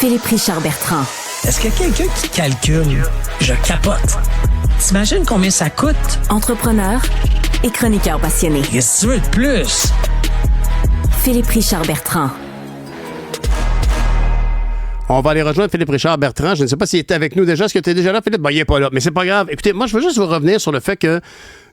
Philippe Richard Bertrand. Est-ce qu'il y a quelqu'un qui calcule? Je capote. T'imagines combien ça coûte? Entrepreneur et chroniqueur passionné. Qu'est-ce que tu veux de plus? Philippe Richard Bertrand. On va aller rejoindre Philippe Richard Bertrand. Je ne sais pas s'il était avec nous déjà. Est-ce que tu es déjà là, Philippe? Ben, il n'est pas là, mais c'est pas grave. Écoutez, moi, je veux juste vous revenir sur le fait que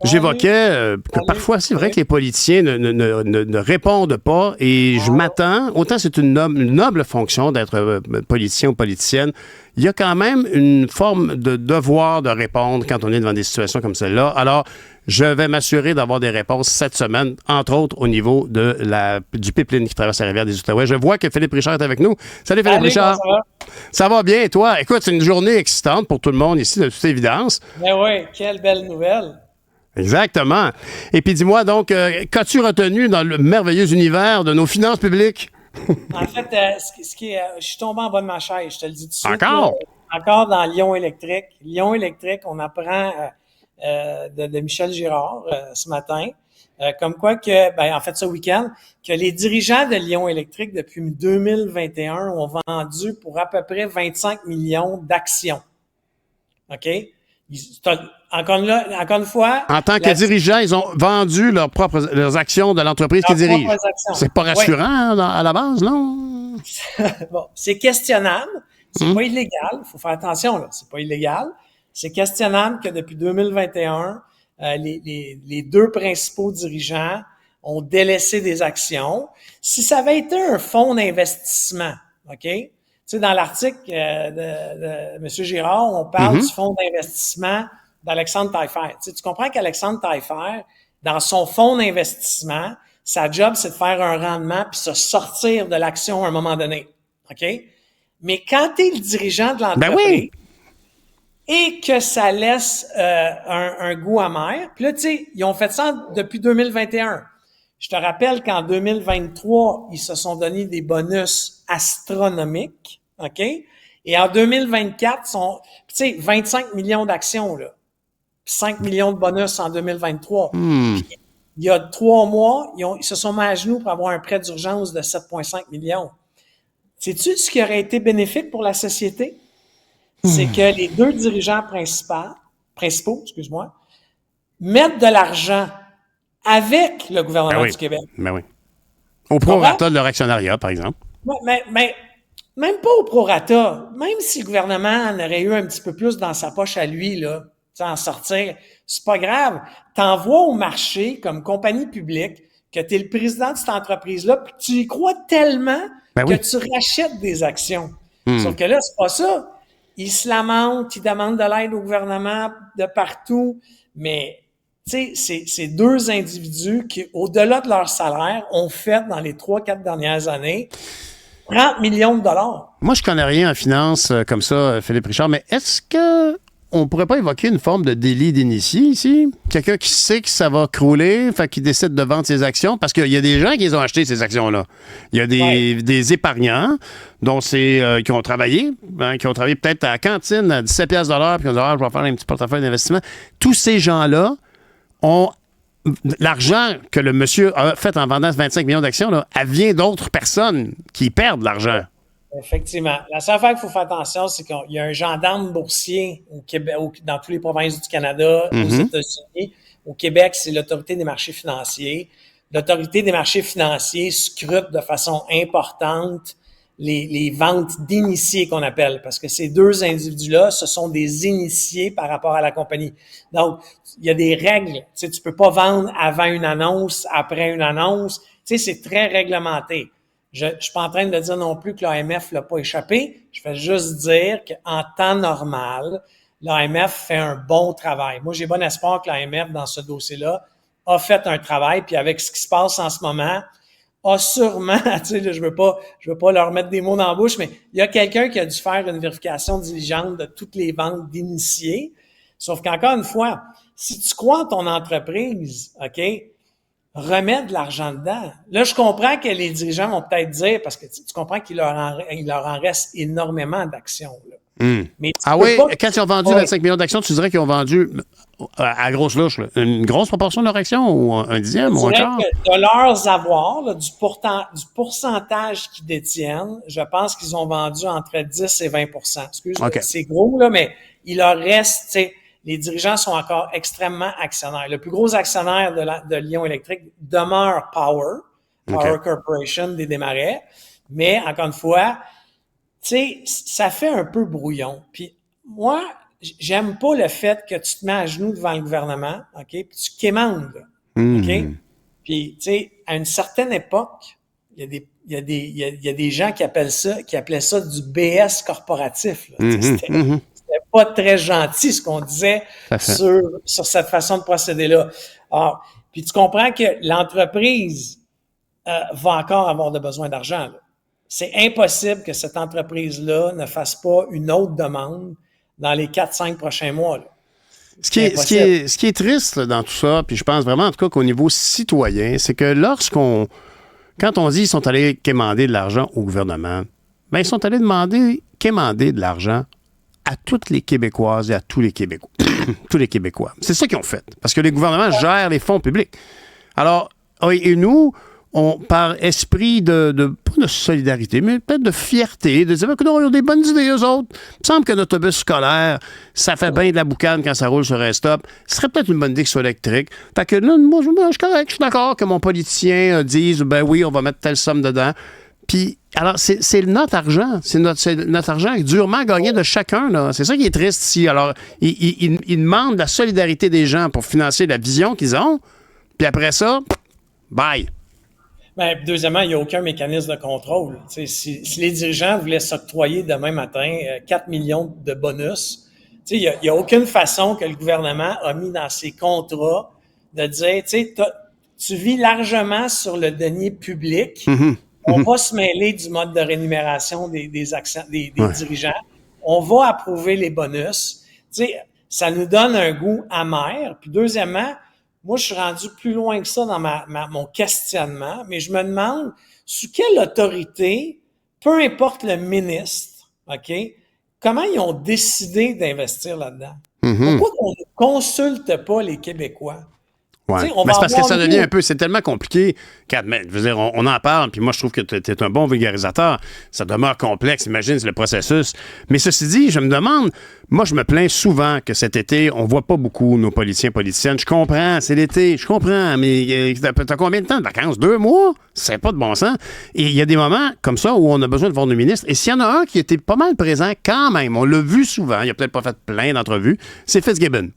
j'évoquais que parfois, c'est vrai que les politiciens ne répondent pas et je m'attends, autant c'est une noble fonction d'être politicien ou politicienne, il y a quand même une forme de devoir de répondre quand on est devant des situations comme celle-là. Alors, je vais m'assurer d'avoir des réponses cette semaine, entre autres au niveau du pipeline qui traverse la rivière des Outaouais. Je vois que Philippe Richard est avec nous. Salut Philippe Richard. Ça va bien et toi? Écoute, c'est une journée excitante pour tout le monde ici, de toute évidence. Ben oui, quelle belle nouvelle. Exactement. Et puis dis-moi donc, qu'as-tu retenu dans le merveilleux univers de nos finances publiques? En fait, je suis tombé en bas de ma chaise, je te le dis tout de suite. Encore? Encore dans Lyon électrique. Lyon électrique, on apprend de Michel Girard ce matin, comme quoi que, en fait ce week-end, que les dirigeants de Lyon électrique depuis 2021 ont vendu pour à peu près 25 millions d'actions. OK? Encore une fois... En tant que dirigeants, ils ont vendu leurs actions de l'entreprise qu'ils dirigent. C'est pas rassurant à la base, non? Bon, c'est questionnable. C'est pas illégal. Il faut faire attention, là. C'est pas illégal. C'est questionnable que depuis 2021, les deux principaux dirigeants ont délaissé des actions. Si ça avait été un fonds d'investissement, OK? Tu sais, dans l'article de M. Girard, on parle du fonds d'investissement d'Alexandre Taillefer. Tu comprends qu'Alexandre Taillefer, dans son fonds d'investissement, sa job, c'est de faire un rendement puis se sortir de l'action à un moment donné. OK? Mais quand tu es le dirigeant de l'entreprise et que ça laisse un goût amer, puis là, tu sais, ils ont fait ça depuis 2021. Je te rappelle qu'en 2023, ils se sont donné des bonus astronomiques, OK? Et en 2024, tu sais, 25 millions d'actions, là. 5 millions de bonus en 2023. Puis, il y a 3 mois, ils se sont mis à genoux pour avoir un prêt d'urgence de 7,5 millions. Sais-tu ce qui aurait été bénéfique pour la société? C'est que les deux dirigeants principaux, mettent de l'argent avec le gouvernement du Québec. Ben oui. Au prorata de leur actionnariat, par exemple. Mais même pas au prorata. Même si le gouvernement en aurait eu un petit peu plus dans sa poche à lui, là, en sortir, c'est pas grave. T'envoies au marché comme compagnie publique que tu es le président de cette entreprise-là, puis tu y crois tellement que tu rachètes des actions. Sauf que là, c'est pas ça. Ils se lamentent, ils demandent de l'aide au gouvernement de partout, mais tu sais, c'est deux individus qui, au-delà de leur salaire, ont fait dans les 3-4 dernières années 30 millions de dollars. Moi, je connais rien en finance comme ça, Philippe Richard, mais est-ce que on pourrait pas évoquer une forme de délit d'initié ici? Quelqu'un qui sait que ça va crouler, fait qu'il décide de vendre ses actions, parce qu'il y a des gens qui les ont acheté, ces actions-là. Il y a des épargnants qui ont travaillé peut-être à la cantine à 17 piastres de l'heure, puis qui ont dit « je vais faire un petit portefeuille d'investissement ». Tous ces gens-là ont l'argent que le monsieur a fait en vendant 25 millions d'actions, là, elle vient d'autres personnes qui perdent l'argent. Effectivement. La seule affaire qu'il faut faire attention, c'est qu'il y a un gendarme boursier au Québec, dans toutes les provinces du Canada, aux États-Unis. Au Québec, c'est l'Autorité des marchés financiers. L'Autorité des marchés financiers scrute de façon importante les ventes d'initiés qu'on appelle, parce que ces deux individus-là, ce sont des initiés par rapport à la compagnie. Donc, il y a des règles. Tu sais, tu peux pas vendre avant une annonce, après une annonce. Tu sais, c'est très réglementé. Je suis pas en train de dire non plus que l'AMF l'a pas échappé. Je vais juste dire qu'en temps normal, l'AMF fait un bon travail. Moi, j'ai bon espoir que l'AMF, dans ce dossier-là, a fait un travail. Puis avec ce qui se passe en ce moment, a sûrement, tu sais, là, je veux pas leur mettre des mots dans la bouche, mais il y a quelqu'un qui a dû faire une vérification diligente de toutes les ventes d'initiés. Sauf qu'encore une fois, si tu crois en ton entreprise, OK, remets de l'argent dedans. Là, je comprends que les dirigeants vont peut-être dire, parce que tu comprends qu'il leur en reste énormément d'actions, là. Mais tu Ah peux oui, pas- quand ils ont vendu 25 millions d'actions, tu dirais qu'ils ont vendu à grosse louche, là, une grosse proportion de leur action ou un dixième Je ou un dirais quart? que de leurs avoirs, là, du pourcentage qu'ils détiennent, je pense qu'ils ont vendu entre 10 et 20 Excuse-moi, OK. c'est gros, là, mais il leur reste, tu sais, les dirigeants sont encore extrêmement actionnaires. Le plus gros actionnaire de Lion Électrique demeure Power Corporation des Desmarais. Mais, encore une fois, tu sais, ça fait un peu brouillon. Puis moi, j'aime pas le fait que tu te mets à genoux devant le gouvernement, OK, puis tu quémandes, OK? Puis, tu sais, à une certaine époque, il y a des gens qui appelaient ça du BS corporatif. Là. C'était pas très gentil ce qu'on disait sur cette façon de procéder-là. Alors, puis tu comprends que l'entreprise va encore avoir de besoin d'argent. Là. C'est impossible que cette entreprise-là ne fasse pas une autre demande dans les 4-5 prochains mois. Là. Ce qui est triste là, dans tout ça, puis je pense vraiment en tout cas qu'au niveau citoyen, c'est que quand on dit qu'ils sont allés quémander de l'argent au gouvernement, ben ils sont allés quémander de l'argent à toutes les Québécoises et à tous les Québécois. tous les Québécois. C'est ça qu'ils ont fait. Parce que les gouvernements gèrent les fonds publics. Alors, et nous, par esprit pas de solidarité, mais peut-être de fierté, de dire que non, ils ont des bonnes idées, eux autres. Il me semble que l'autobus scolaire, ça fait bien de la boucane quand ça roule sur un stop. Ce serait peut-être une bonne idée qu'il soit électrique. Fait que là, moi, je suis correct, je suis d'accord que mon politicien dise, ben oui, on va mettre telle somme dedans. Puis, alors, c'est notre argent. C'est notre argent durement gagné de chacun. Là. C'est ça qui est triste ici. Alors, ils demandent la solidarité des gens pour financer la vision qu'ils ont. Puis après ça, bye. Ben, deuxièmement, il n'y a aucun mécanisme de contrôle. Si les dirigeants voulaient s'octroyer demain matin 4 millions de bonus, il n'y a aucune façon que le gouvernement a mis dans ses contrats de dire, tu vis largement sur le denier public, on va se mêler du mode de rémunération des dirigeants, on va approuver les bonus. Ça nous donne un goût amer. Puis deuxièmement, moi, je suis rendu plus loin que ça dans mon questionnement, mais je me demande sous quelle autorité, peu importe le ministre, OK, comment ils ont décidé d'investir là-dedans? Pourquoi on ne consulte pas les Québécois? Ouais. Mais c'est parce que ça devient un peu, c'est tellement compliqué. Je veux dire, on en parle, puis moi, je trouve que tu es un bon vulgarisateur. Ça demeure complexe, imagine, c'est le processus. Mais ceci dit, je me demande, moi, je me plains souvent que cet été, on voit pas beaucoup nos politiciennes. Je comprends, c'est l'été, je comprends, mais t'as combien de temps de vacances? 2 mois? C'est pas de bon sens. Et il y a des moments comme ça où on a besoin de voir nos ministres. Et s'il y en a un qui était pas mal présent quand même, on l'a vu souvent, il a peut-être pas fait plein d'entrevues, c'est Fitzgibbon.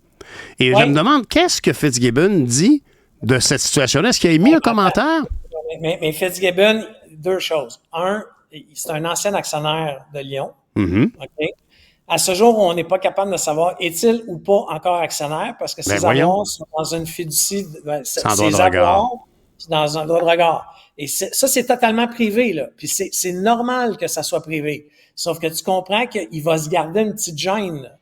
Et je me demande, qu'est-ce que Fitzgibbon dit de cette situation-là? Est-ce qu'il a émis un commentaire? Mais Fitzgibbon, 2 choses. Un, c'est un ancien actionnaire de Lyon. OK? À ce jour, on n'est pas capable de savoir est-il ou pas encore actionnaire parce que ses avoirs sont dans une fiducie. Sans droit de regard. Dans un droit de regard. Et ça, c'est totalement privé, là. Puis c'est normal que ça soit privé. Sauf que tu comprends qu'il va se garder une petite gêne, là.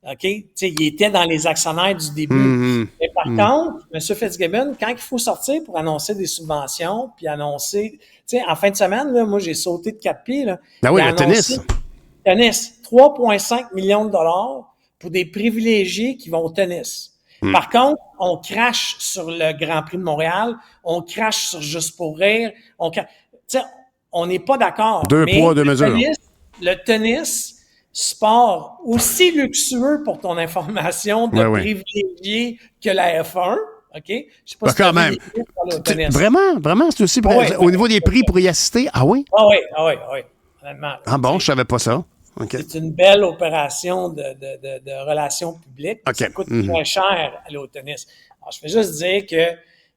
OK? Tu sais, il était dans les actionnaires du début. Mais par contre, M. Fitzgibbon, quand il faut sortir pour annoncer des subventions, puis annoncer... Tu sais, en fin de semaine, là, moi, j'ai sauté de 4 pieds. Là, ah oui, le tennis. 3,5 millions de dollars pour des privilégiés qui vont au tennis. Par contre, on crache sur le Grand Prix de Montréal, on crache sur Juste pour rire, tu sais, on n'est pas d'accord. 2 poids, 2 mesures. Le tennis, sport aussi luxueux pour ton information de privilégié que la F1, OK? Je sais pas si quand même. Vraiment, c'est aussi au niveau des prix pour y assister. Ah oui? Ah oui. Honnêtement. Ah bon, je savais pas ça. Okay. C'est une belle opération de relations publiques. Ça coûte très cher aller au tennis. Alors, je vais juste dire que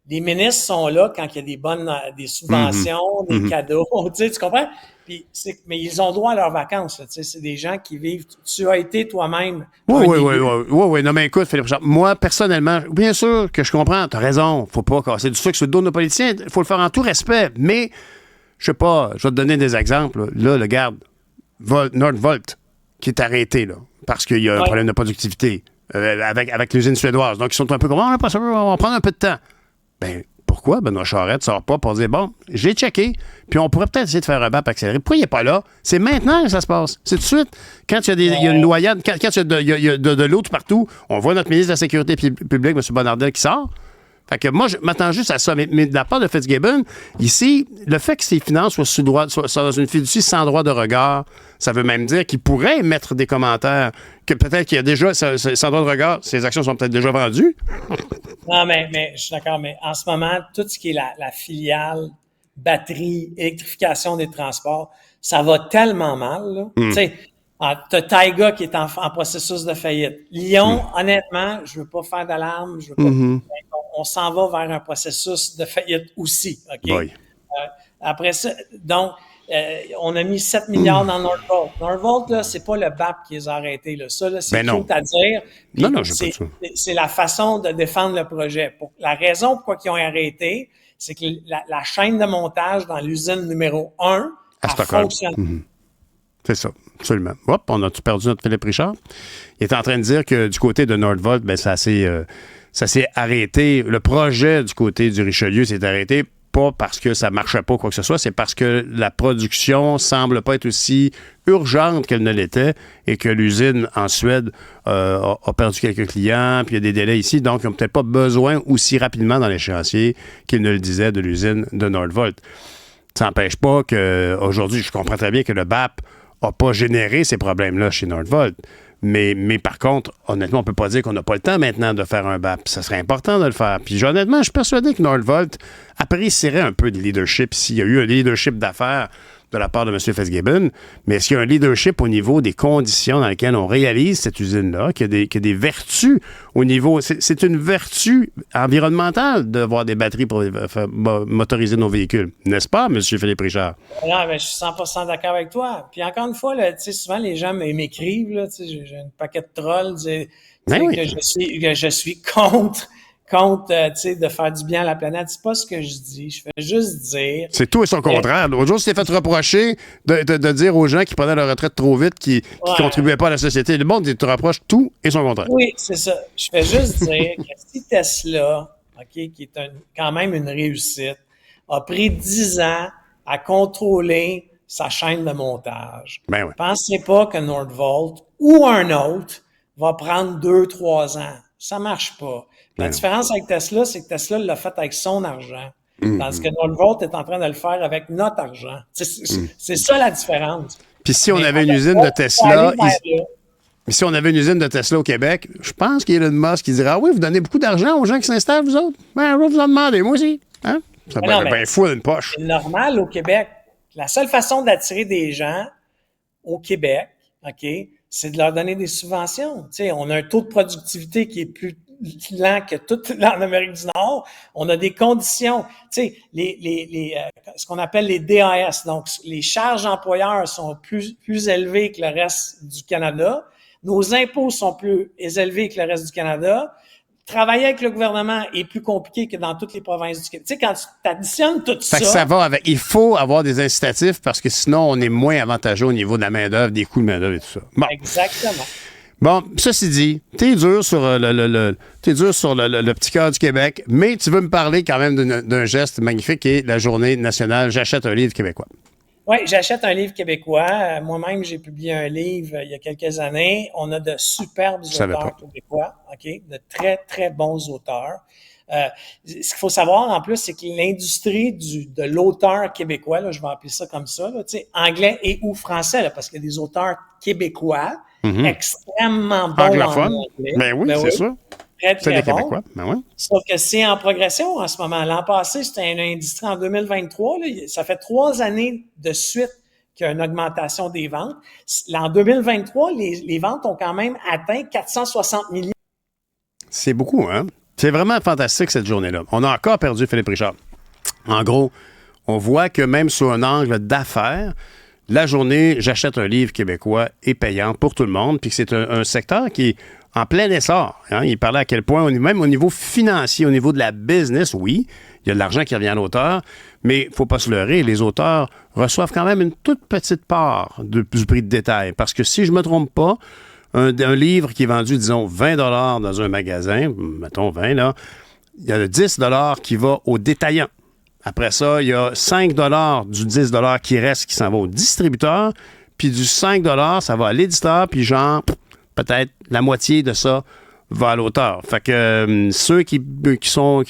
les ministres sont là quand il y a des subventions, des cadeaux, tu comprends? Puis mais ils ont droit à leurs vacances. Là, c'est des gens qui vivent. Tu as été toi-même. Oui. Non, mais écoute, Philippe Richard, moi, personnellement, bien sûr que je comprends. Tu as raison. Faut pas casser du sucre sur le dos de nos politiciens. Il faut le faire en tout respect. Mais, je sais pas, je vais te donner des exemples. Là, le garde, Nordvolt, qui est arrêté, là, parce qu'il y a un problème de productivité avec l'usine suédoise. Donc, ils sont un peu comme, on n'est pas sûr, on va prendre un peu de temps. Ben, pourquoi Benoît Charette ne sort pas pour dire, bon, j'ai checké, puis on pourrait peut-être essayer de faire un BAP accéléré. Pourquoi il n'est pas là? C'est maintenant que ça se passe. C'est tout de suite. Quand il y a une noyade, quand il y a de l'eau tout partout, on voit notre ministre de la Sécurité publique, M. Bonnardel, qui sort. Fait que moi, je m'attends juste à ça. Mais de la part de Fitzgibbon, ici, le fait que ses finances soient dans une fiducie sans droit de regard, ça veut même dire qu'il pourrait mettre des commentaires que peut-être qu'il y a déjà, sans droit de regard, ses actions sont peut-être déjà vendues. Non, mais je suis d'accord. Mais en ce moment, tout ce qui est la filiale, batterie, électrification des transports, ça va tellement mal. Tu sais, t'as Taiga qui est en processus de faillite. Lyon, honnêtement, je veux pas faire d'alarme. Je veux pas. On s'en va vers un processus de faillite aussi. OK? Oui. Après ça, donc, on a mis 7 milliards dans Northvolt. Northvolt, là, c'est pas le BAP qui les a arrêtés. Là. Ça, là, c'est tout à dire. Puis Non, j'ai pas ça. c'est la façon de défendre le projet. La raison pourquoi ils ont arrêté, c'est que la chaîne de montage dans l'usine numéro 1 a fonctionné. C'est ça, absolument. Hop, on a-tu perdu notre Philippe Richard? Il est en train de dire que du côté de Northvolt, ben ça s'est arrêté. Le projet du côté du Richelieu s'est arrêté pas parce que ça marchait pas, quoi que ce soit, c'est parce que la production semble pas être aussi urgente qu'elle ne l'était et que l'usine en Suède a perdu quelques clients, puis il y a des délais ici, donc ils n'ont peut-être pas besoin aussi rapidement dans l'échéancier qu'ils ne le disaient de l'usine de Northvolt. Ça n'empêche pas qu'aujourd'hui, je comprends très bien que le BAP n'a pas généré ces problèmes-là chez Northvolt. Mais par contre, honnêtement, on ne peut pas dire qu'on n'a pas le temps maintenant de faire un BAP. Ça serait important de le faire. Puis honnêtement, je suis persuadé que Northvolt apprécierait un peu de leadership s'il y a eu un leadership d'affaires de la part de M. Fitzgibbon, mais est-ce qu'il y a un leadership au niveau des conditions dans lesquelles on réalise cette usine-là, qu'il y a des vertus au niveau... C'est une vertu environnementale d'avoir des batteries pour motoriser nos véhicules, n'est-ce pas, M. Philippe Richard? Non, mais je suis 100% d'accord avec toi. Puis encore une fois, là, souvent les gens m'écrivent, là, j'ai un paquet de trolls, que je suis contre de faire du bien à la planète. C'est pas ce que je dis. Je fais juste dire... C'est tout et son contraire. L'autre jour, tu t'es fait reprocher de dire aux gens qui prenaient leur retraite trop vite, qui contribuaient pas à la société. Le monde, tu te rapproches tout et son contraire. Oui, c'est ça. Je fais juste dire que si Tesla, qui est quand même une réussite, a pris 10 ans à contrôler sa chaîne de montage, pensez pas que Northvolt ou un autre va prendre 2-3 ans. Ça marche pas. La différence avec Tesla, c'est que Tesla l'a fait avec son argent. Tandis que Northvolt est en train de le faire avec notre argent. C'est ça la différence. Puis si on avait une usine de Tesla... Si on avait une usine de Tesla au Québec, je pense qu'Elon Musk dirait « Ah oui, vous donnez beaucoup d'argent aux gens qui s'installent, vous autres? Ben, je vais vous en demander, moi aussi. Hein? » Ça va être bien fou d'une poche. C'est normal au Québec. La seule façon d'attirer des gens au Québec, c'est de leur donner des subventions. T'sais, on a un taux de productivité qui est plus lent que tout en Amérique du Nord. On a des conditions, tu sais, ce qu'on appelle les DAS. Donc, les charges employeurs sont plus élevées que le reste du Canada. Nos impôts sont plus élevés que le reste du Canada. Travailler avec le gouvernement est plus compliqué que dans toutes les provinces du Québec. Tu sais, quand tu additionnes tout ça... Fait que ça va avec... Il faut avoir des incitatifs parce que sinon, on est moins avantageux au niveau de la main-d'œuvre, des coûts de main-d'œuvre et tout ça. Bon. Exactement. Bon, ceci dit, t'es dur sur le petit cœur du Québec, mais tu veux me parler quand même d'un geste magnifique qui est la Journée nationale « J'achète un livre québécois ». Oui, j'achète un livre québécois. Moi-même, j'ai publié un livre il y a quelques années. On a de superbes auteurs québécois, de très, très bons auteurs. Ce qu'il faut savoir, en plus, c'est que l'industrie de l'auteur québécois, là, je vais appeler ça comme ça, là, anglais et ou français, là, parce qu'il y a des auteurs québécois extrêmement bons anglophones. En anglais. Ben oui, c'est ça. Très, très c'est des bon. Québécois. Ben oui. Sauf que c'est en progression en ce moment. L'an passé, c'était une industrie en 2023. Là, ça fait 3 années de suite qu'il y a une augmentation des ventes. En 2023, les ventes ont quand même atteint 460 millions. C'est beaucoup, hein? C'est vraiment fantastique cette journée-là. On a encore perdu Philippe Richard. En gros, on voit que même sous un angle d'affaires, la journée « J'achète un livre québécois » est payante pour tout le monde, puis que c'est un secteur qui est en plein essor. Hein? Il parlait à quel point, même au niveau financier, au niveau de la business, oui, il y a de l'argent qui revient à l'auteur, mais il ne faut pas se leurrer, les auteurs reçoivent quand même une toute petite part du prix de détail. Parce que si je ne me trompe pas, un livre qui est vendu, disons, 20 $ dans un magasin, mettons 20, là, il y a le 10 qui va au détaillant. Après ça, il y a 5 du 10 qui reste qui s'en va au distributeur. Puis du 5 ça va à l'éditeur. Puis genre, peut-être la moitié de ça va à l'auteur. Fait que ceux qui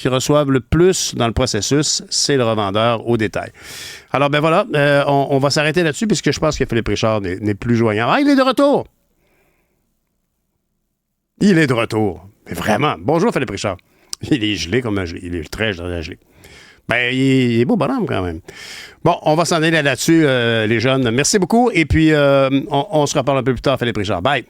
reçoivent le plus dans le processus, c'est le revendeur au détail. Alors, ben voilà, on va s'arrêter là-dessus puisque je pense que Philippe Richard n'est plus joignant. Ah, il est de retour! Il est de retour. Mais vraiment. Bonjour, Philippe Richard. Il est gelé comme un gelé. Il est très gelé. Ben, il est beau bonhomme quand même. Bon, on va s'en aller là-dessus, les jeunes. Merci beaucoup. Et puis, on se reparle un peu plus tard, Philippe Richard. Bye!